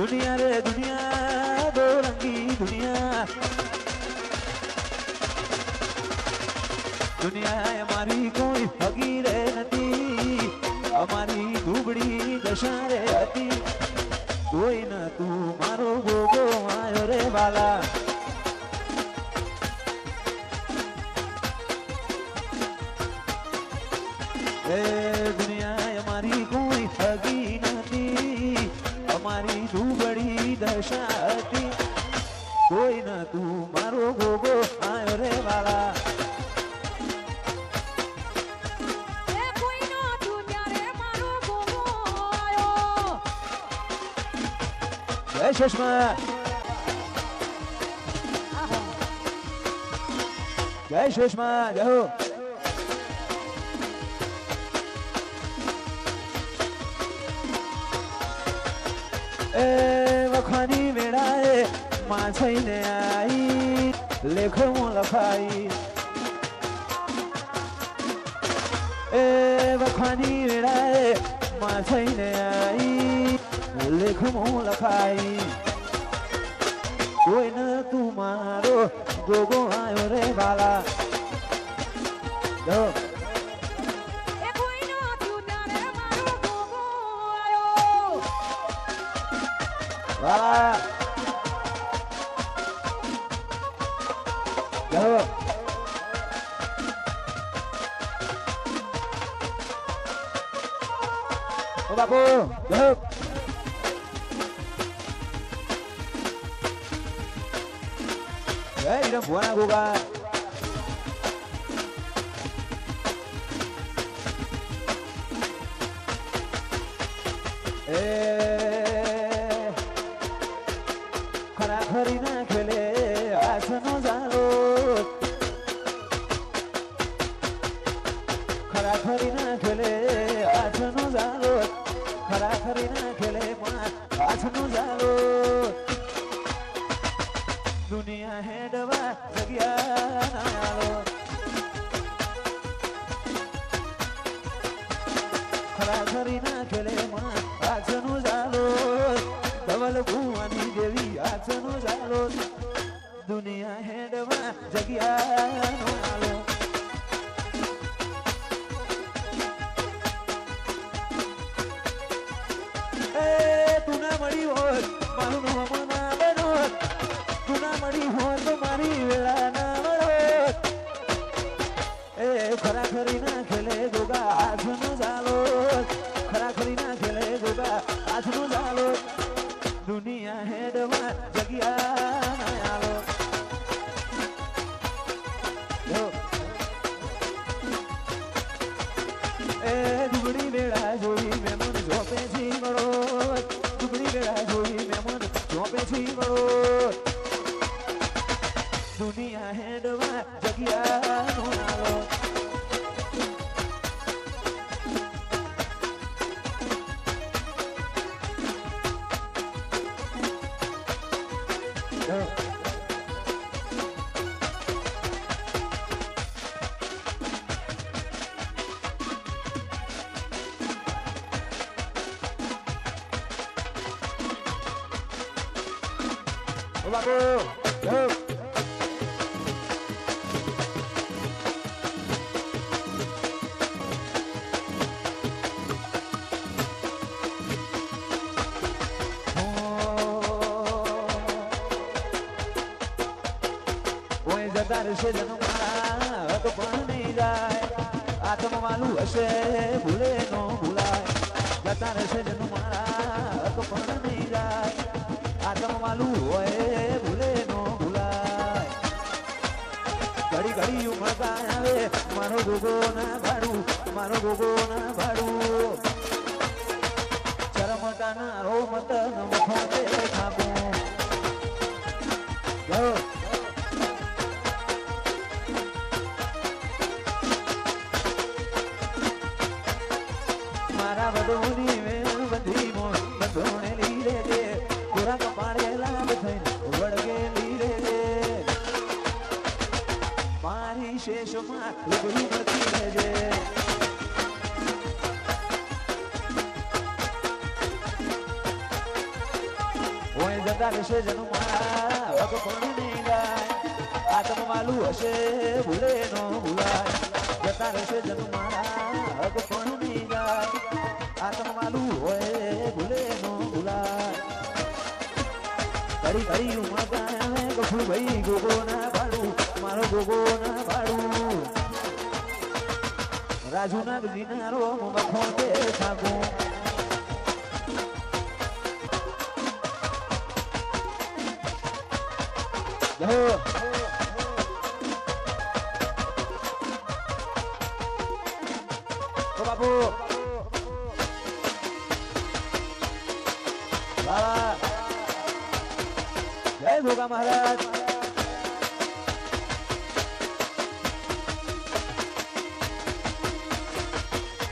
दुनिया रे दुनिया दो रंगी दुनिया दुनिया हमारी कोई फकीर नती हमारी दुबड़ी दशा रे हती कोई न तू मारो गोगो आयो रे वाला दुनिया हमारी कोई फकी नती हमारी दुबड़ी दशा हती कोई न तू मारो गोगो आयो रे वाला जय सुषमा जय सुषमा जय हो ए वखानी वेड़ाए माछई ने आई लेखो लखाई ए वखानी वेड़ाए माछई ने आई लेखो लखाई कोई न तू मारो गोगो आयो रे बाला जो बाला जो ओ बापू जो 이런 무한하고가 ખરાખરીના ખેલે આસનો ઝાલો ખરાખરીના ખેલે આસનો ઝાલો ખરાખરીના ખેલે આસનો ઝાલો दुनिया है डवा जगिया नालो खरा खरी ना खेले मां आचनु जालो धवल भुवनी देवी आचनु जालो दुनिया है डवा जगिया नालो ए तू ना मड़ी हो मारू नो मना बनो तुना मड़ी हो तो मारी वेला ना मरो ए खरा खरी ना खेले गोगा आसनो जालो खरा खरी ना खेले गोगा आसनो जालो दुनिया है डवा जगिया ना आलो जो ए दुबड़ी बेड़ा जोई में मन झोपे छी मरो दुबड़ी बेड़ा जोई में मन झोपे छी मरो दुनिया है डवा जगिया नालो बाबू से जन्म मारा तो पण नहीं जाए आत्म मालू हसे भूले नो भूलाए जता से जन्म मारा तो पण नहीं जाए आत्म मालू होए भूले नो भूलाए घड़ी घड़ी उमड़ता आवे मारो गोगो ना भाड़ू चरमटा ना रो मत न मुखो दे खाबो go बदोनी में बंधी मोर बदोने लीरे दे पूरा कपाड़े लाभ थे वड़गे लीरे दे मारी शेष मां लुगड़ी मरती रहे જતા રહેશે જનું મારા હક પણ નહીં જાય આત્મ માલું હશે ભૂલે નો ભૂલાય જતા રહેશે જનું મારા હક પણ નહીં જાય આત્મ માલું હોય ભૂલે નો ભૂલાય ઘડી ઘડી ઉમળતા ગફુર ભાઈ ગોગો ના પાડું મારો ગોગો ના પાડું રાજુ ના દિનારો મખોણ તે થાકું બાપુ બાબા જય ભોગા મહારાજ